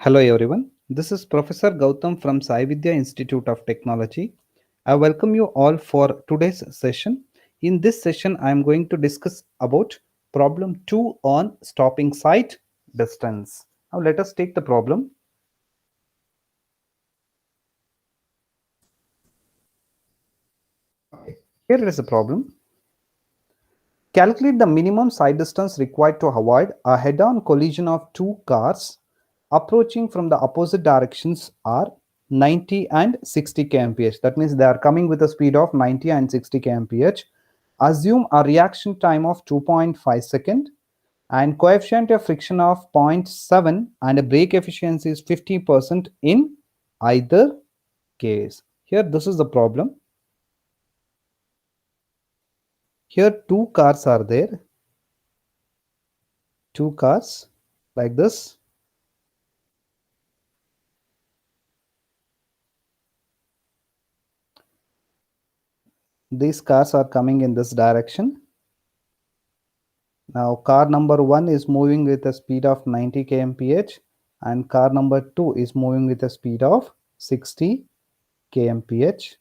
Hello everyone, this is Professor Gautam from Sai Vidya Institute of Technology. I welcome you all for today's session. In this session, I am going to discuss about problem 2 on stopping sight distance. Now let us take the problem. Okay, here it is a problem. Calculate the minimum sight distance required to avoid a head-on collision of two cars approaching from the opposite directions are 90 and 60 kmph. That means they are coming with a speed of 90 and 60 kmph. Assume a reaction time of 2.5 seconds and coefficient of friction of 0.7 and a brake efficiency is 50% in either case. Here this is the problem. Here two cars are there. Two cars like this. These cars are coming in this direction. Now car number 1 is moving with a speed of 90 kmph and car number 2 is moving with a speed of 60 kmph.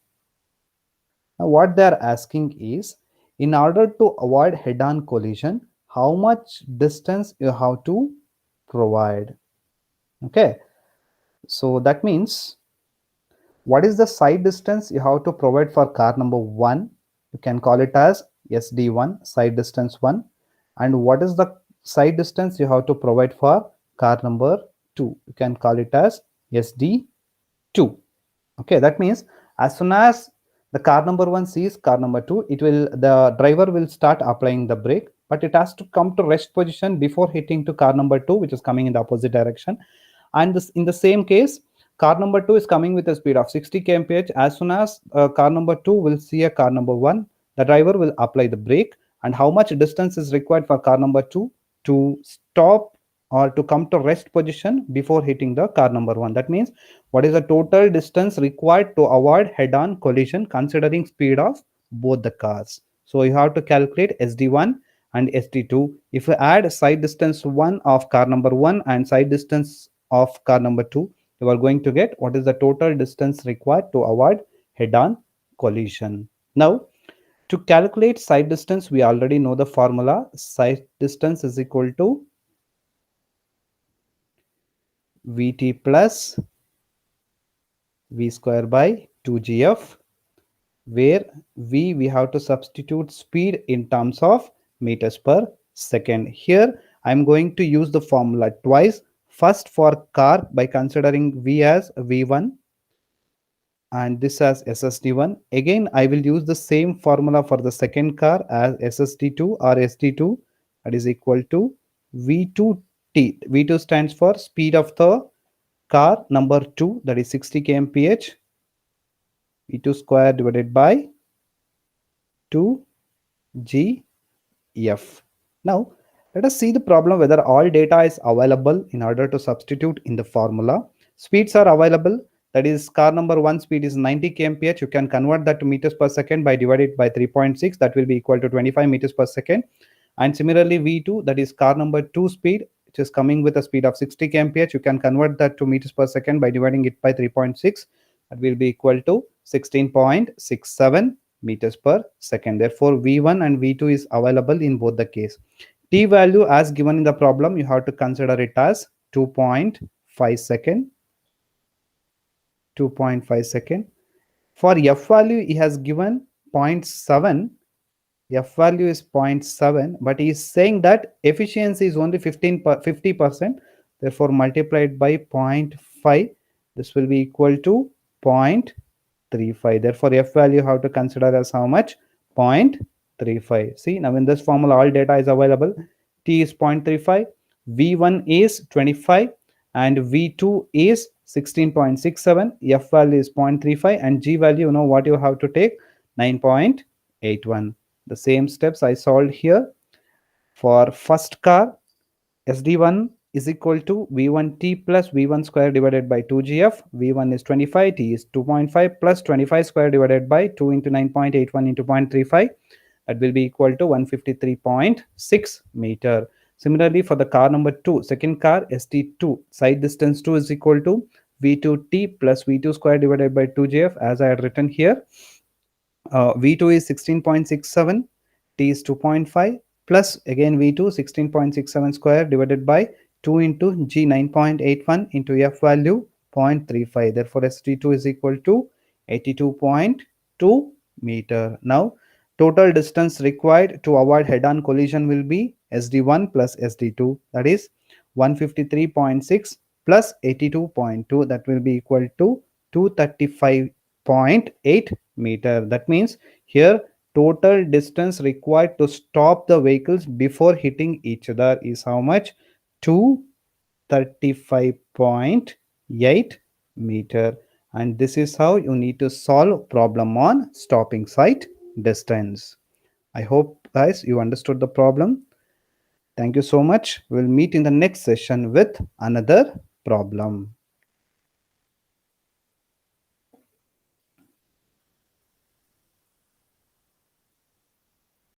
Now what they are asking is, in order to avoid head-on collision, how much distance you have to provide. Okay, so that means what is the side distance you have to provide for car number 1? You can call it as SD1, side distance 1. And what is the side distance you have to provide for car number 2? You can call it as SD2. Okay, that means as soon as the car number 1 sees car number 2, the driver will start applying the brake, but it has to come to rest position before hitting to car number 2, which is coming in the opposite direction. And this, in the same case, car number 2 is coming with a speed of 60 kmph. As soon as car number 2 will see a car number 1, the driver will apply the brake. And how much distance is required for car number 2 to stop or to come to rest position before hitting the car number 1? That means what is the total distance required to avoid head-on collision considering speed of both the cars? So you have to calculate SD1 and SD2. If you add side distance 1 of car number 1 and side distance of car number 2, you are going to get what is the total distance required to avoid head-on collision. Now, to calculate side distance, we already know the formula. Side distance is equal to Vt plus V square by 2gf, where we have to substitute speed in terms of meters per second. Here I'm going to use the formula twice. First for car by considering V as V1 and this as SSD1. Again I will use the same formula for the second car as SSD2 or SD2, that is equal to V2T. V2 stands for speed of the car number 2, that is 60 kmph. V2 square divided by 2gf. Now let us see the problem whether all data is available in order to substitute in the formula. Speeds are available, that is car number 1 speed is 90 kmph. You can convert that to meters per second by divided by 3.6, that will be equal to 25 meters per second. And similarly V2, that is car number 2 speed, which is coming with a speed of 60 kmph. You can convert that to meters per second by dividing it by 3.6, that will be equal to 16.67 meters per second. Therefore V1 and V2 is available in both the case. T value as given in the problem, you have to consider it as 2.5 second. 2.5 second. For F value, he has given 0.7. F value is 0.7, but he is saying that efficiency is only 50%. Therefore, multiplied by 0.5, this will be equal to 0.35. Therefore, F value you have to consider as how much? 0.35. See, now in this formula, all data is available. T is 0.35, V1 is 25, and V2 is 16.67. F value is 0.35, and G value, you know what you have to take? 9.81. The same steps I solved here. For first car, SD1 is equal to V1T plus V1 square divided by 2GF. V1 is 25, T is 2.5 plus 25 square divided by 2 into 9.81 into 0.35. That will be equal to 153.6 meter. Similarly, for the car number 2, second car ST2, side distance 2 is equal to V2T plus V2 square divided by 2JF, as I had written here. V2 is 16.67, T is 2.5, plus again V2 16.67 square divided by 2 into G 9.81 into F value 0.35. Therefore, ST2 is equal to 82.2 meter. Now, total distance required to avoid head-on collision will be SD1 plus SD2, that is 153.6 plus 82.2, that will be equal to 235.8 meter. That means here total distance required to stop the vehicles before hitting each other is how much? 235.8 meter. And this is how you need to solve problem on stopping sight distance. I hope guys you understood the problem. Thank you so much. We'll meet in the next session with another problem.